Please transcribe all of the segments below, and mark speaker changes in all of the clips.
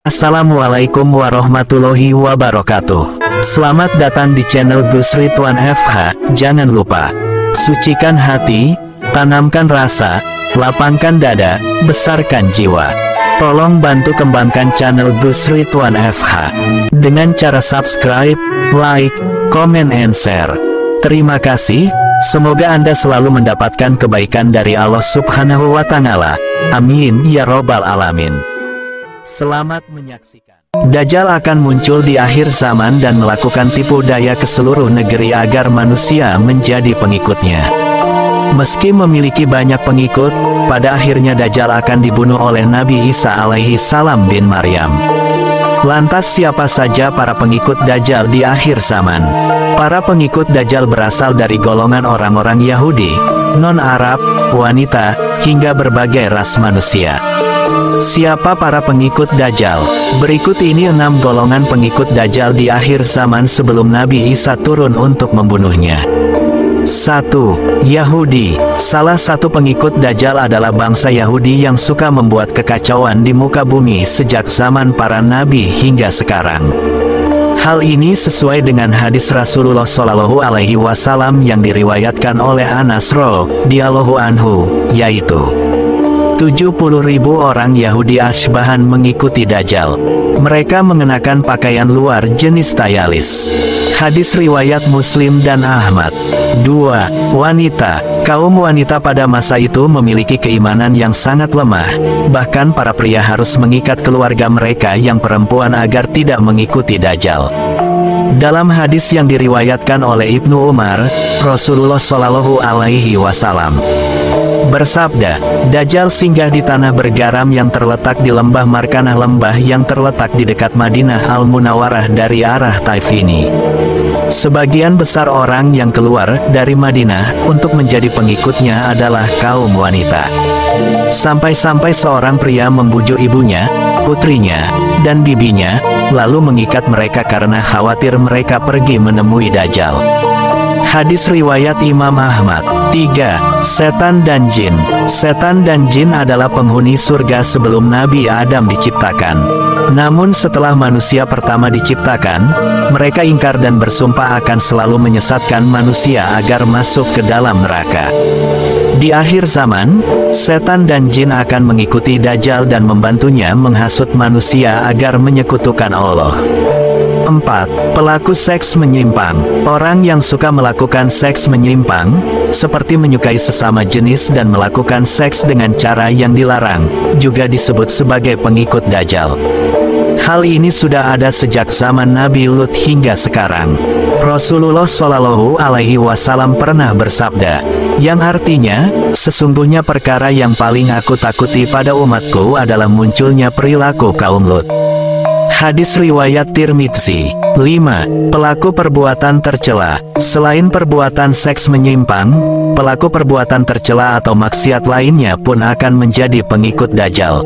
Speaker 1: Assalamualaikum warahmatullahi wabarakatuh. Selamat datang di channel Gus Ridwan FH. Jangan lupa sucikan hati, tanamkan rasa, lapangkan dada, besarkan jiwa. Tolong bantu kembangkan channel Gus Ridwan FH dengan cara subscribe, like, comment, and share. Terima kasih. Semoga Anda selalu mendapatkan kebaikan dari Allah Subhanahu wa Ta'ala. Amin ya Robbal Alamin. Selamat menyaksikan. Dajjal akan muncul di akhir zaman dan melakukan tipu daya ke seluruh negeri agar manusia menjadi pengikutnya. Meski memiliki banyak pengikut, pada akhirnya Dajjal akan dibunuh oleh Nabi Isa alaihi salam bin Maryam. Lantas siapa saja para pengikut Dajjal di akhir zaman? Para pengikut Dajjal berasal dari golongan orang-orang Yahudi, non-Arab, wanita, hingga berbagai ras manusia. Siapa para pengikut Dajjal? Berikut ini 6 golongan pengikut Dajjal di akhir zaman sebelum Nabi Isa turun untuk membunuhnya. 1. Yahudi. Salah satu pengikut Dajjal adalah bangsa Yahudi yang suka membuat kekacauan di muka bumi sejak zaman para nabi hingga sekarang. Hal ini sesuai dengan hadis Rasulullah Shallallahu Alaihi Wasallam yang diriwayatkan oleh Anas radhiyallahu anhu, yaitu 70.000 orang Yahudi Ashbahan mengikuti Dajjal. Mereka mengenakan pakaian luar jenis tayalis. Hadis riwayat Muslim dan Ahmad. 2. Wanita. Kaum wanita pada masa itu memiliki keimanan yang sangat lemah. Bahkan para pria harus mengikat keluarga mereka yang perempuan agar tidak mengikuti Dajjal. Dalam hadis yang diriwayatkan oleh Ibnu Umar, Rasulullah Shallallahu Alaihi Wasallam bersabda, Dajjal singgah di tanah bergaram yang terletak di lembah Markanah, lembah yang terletak di dekat Madinah Al-Munawwarah dari arah Taif ini. Sebagian besar orang yang keluar dari Madinah untuk menjadi pengikutnya adalah kaum wanita. Sampai-sampai seorang pria membujuk ibunya, putrinya, dan bibinya, lalu mengikat mereka karena khawatir mereka pergi menemui Dajjal. Hadis riwayat Imam Ahmad. 3. Setan dan jin. Setan dan jin adalah penghuni surga sebelum Nabi Adam diciptakan. Namun setelah manusia pertama diciptakan, mereka ingkar dan bersumpah akan selalu menyesatkan manusia agar masuk ke dalam neraka. Di akhir zaman, setan dan jin akan mengikuti Dajjal dan membantunya menghasut manusia agar menyekutukan Allah. 4. Pelaku seks menyimpang. Orang yang suka melakukan seks menyimpang, seperti menyukai sesama jenis dan melakukan seks dengan cara yang dilarang, juga disebut sebagai pengikut Dajjal. Hal ini sudah ada sejak zaman Nabi Lut hingga sekarang. Rasulullah Shallallahu Alaihi Wasallam pernah bersabda, yang artinya, sesungguhnya perkara yang paling aku takuti pada umatku adalah munculnya perilaku kaum Lut. Hadis riwayat Tirmidzi. 5. Pelaku perbuatan tercela. Selain perbuatan seks menyimpang, pelaku perbuatan tercela atau maksiat lainnya pun akan menjadi pengikut Dajjal.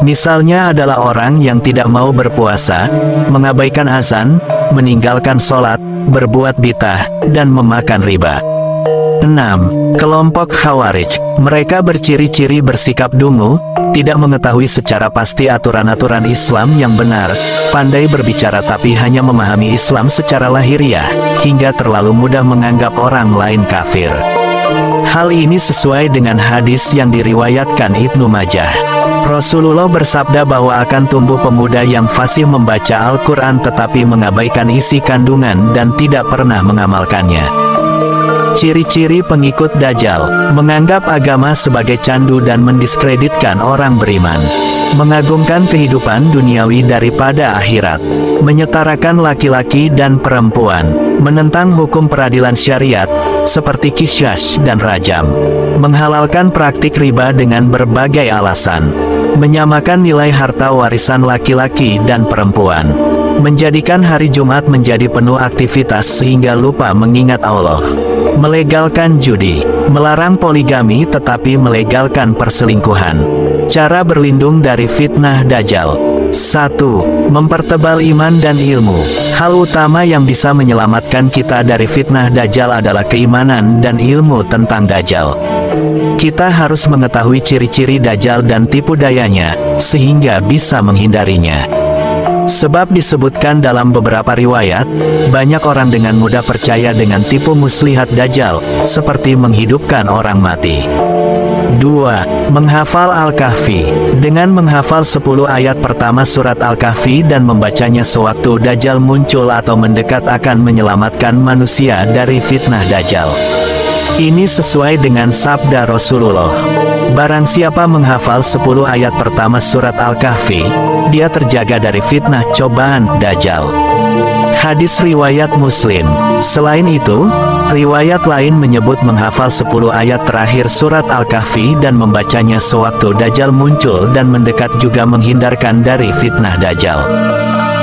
Speaker 1: Misalnya adalah orang yang tidak mau berpuasa, mengabaikan azan, meninggalkan sholat, berbuat bid'ah, dan memakan riba. 6. Kelompok Khawarij. Mereka berciri-ciri bersikap dungu, tidak mengetahui secara pasti aturan-aturan Islam yang benar, pandai berbicara tapi hanya memahami Islam secara lahiriah, hingga terlalu mudah menganggap orang lain kafir. Hal ini sesuai dengan hadis yang diriwayatkan Ibnu Majah. Rasulullah bersabda bahwa akan tumbuh pemuda yang fasih membaca Al-Quran tetapi mengabaikan isi kandungan dan tidak pernah mengamalkannya. Ciri-ciri pengikut Dajjal: menganggap agama sebagai candu dan mendiskreditkan orang beriman, mengagungkan kehidupan duniawi daripada akhirat, menyetarakan laki-laki dan perempuan, menentang hukum peradilan syariat, seperti qisas dan rajam, menghalalkan praktik riba dengan berbagai alasan, menyamakan nilai harta warisan laki-laki dan perempuan, menjadikan hari Jumat menjadi penuh aktivitas sehingga lupa mengingat Allah, melegalkan judi, melarang poligami tetapi melegalkan perselingkuhan. Cara berlindung dari fitnah Dajjal: 1. Mempertebal iman dan ilmu. Hal utama yang bisa menyelamatkan kita dari fitnah Dajjal adalah keimanan dan ilmu tentang Dajjal. Kita harus mengetahui ciri-ciri Dajjal dan tipu dayanya, sehingga bisa menghindarinya. Sebab disebutkan dalam beberapa riwayat, banyak orang dengan mudah percaya dengan tipu muslihat Dajjal, seperti menghidupkan orang mati. 2. Menghafal Al-Kahfi. Dengan menghafal 10 ayat pertama surat Al-Kahfi dan membacanya sewaktu Dajjal muncul atau mendekat akan menyelamatkan manusia dari fitnah Dajjal. Ini sesuai dengan sabda Rasulullah. Barang siapa menghafal 10 ayat pertama surat Al-Kahfi, dia terjaga dari fitnah cobaan Dajjal. Hadis riwayat Muslim. Selain itu, riwayat lain menyebut menghafal 10 ayat terakhir surat Al-Kahfi dan membacanya sewaktu Dajjal muncul dan mendekat juga menghindarkan dari fitnah Dajjal.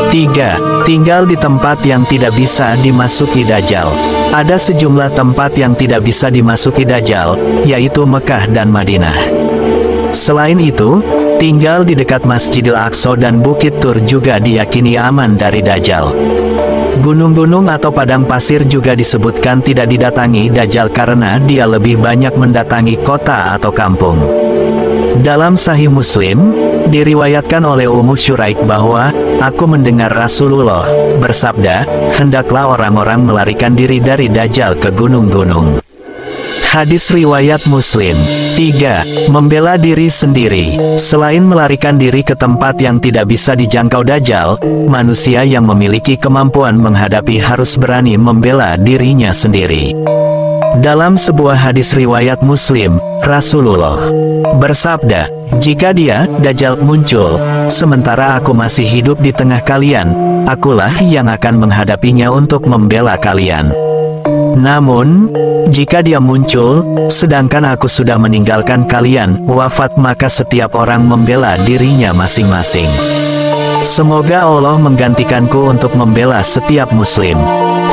Speaker 1: 3. Tinggal di tempat yang tidak bisa dimasuki Dajjal. Ada sejumlah tempat yang tidak bisa dimasuki Dajjal, yaitu Mekah dan Madinah. Selain itu, tinggal di dekat Masjidil Aqsa dan Bukit Tur juga diyakini aman dari Dajjal. Gunung-gunung atau padang pasir juga disebutkan tidak didatangi Dajjal karena dia lebih banyak mendatangi kota atau kampung. Dalam Sahih Muslim, diriwayatkan oleh Ummu Syuraik bahwa, aku mendengar Rasulullah bersabda, hendaklah orang-orang melarikan diri dari Dajjal ke gunung-gunung. Hadis riwayat Muslim. 3. Membela diri sendiri. Selain melarikan diri ke tempat yang tidak bisa dijangkau Dajjal, manusia yang memiliki kemampuan menghadapi harus berani membela dirinya sendiri. Dalam sebuah hadis riwayat Muslim, Rasulullah bersabda, jika dia, Dajjal, muncul, sementara aku masih hidup di tengah kalian, akulah yang akan menghadapinya untuk membela kalian. Namun, jika dia muncul, sedangkan aku sudah meninggalkan kalian, wafat, maka setiap orang membela dirinya masing-masing. Semoga Allah menggantikanku untuk membela setiap muslim.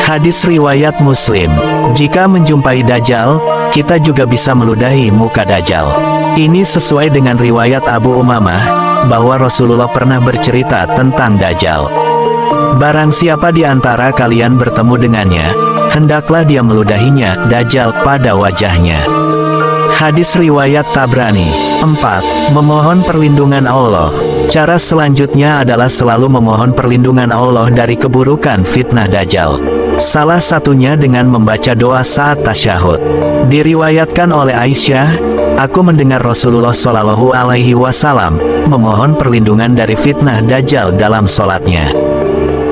Speaker 1: Hadis riwayat Muslim. Jika menjumpai Dajjal, kita juga bisa meludahi muka Dajjal. Ini sesuai dengan riwayat Abu Umamah, bahwa Rasulullah pernah bercerita tentang Dajjal. Barang siapa di antara kalian bertemu dengannya, hendaklah dia meludahinya, Dajjal, pada wajahnya. Hadis riwayat Tabrani. 4. Memohon perlindungan Allah. Cara selanjutnya adalah selalu memohon perlindungan Allah dari keburukan fitnah Dajjal. Salah satunya dengan membaca doa saat tasyahud. Diriwayatkan oleh Aisyah, aku mendengar Rasulullah Shallallahu Alaihi Wasallam memohon perlindungan dari fitnah Dajjal dalam sholatnya.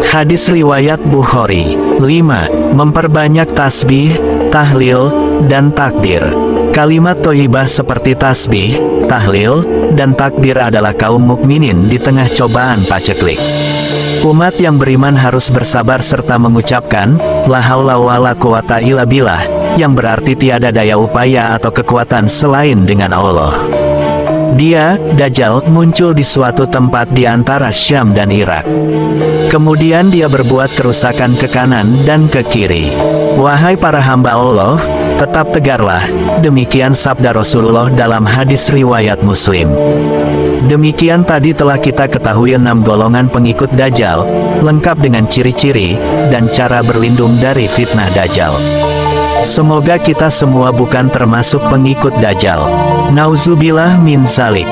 Speaker 1: Hadis riwayat Bukhari. 5. Memperbanyak tasbih, tahlil, dan takbir. Kalimat thayyibah seperti tasbih, tahlil, dan takbir adalah kaum mukminin di tengah cobaan paceklik. Umat yang beriman harus bersabar serta mengucapkan, la haula wala quwata illa billah, yang berarti tiada daya upaya atau kekuatan selain dengan Allah. Dia, Dajjal, muncul di suatu tempat di antara Syam dan Irak. Kemudian dia berbuat kerusakan ke kanan dan ke kiri. Wahai para hamba Allah, tetap tegarlah, demikian sabda Rasulullah dalam hadis riwayat Muslim. Demikian tadi telah kita ketahui 6 golongan pengikut Dajjal, lengkap dengan ciri-ciri, dan cara berlindung dari fitnah Dajjal. Semoga kita semua bukan termasuk pengikut Dajjal. Nauzubillah min zalik.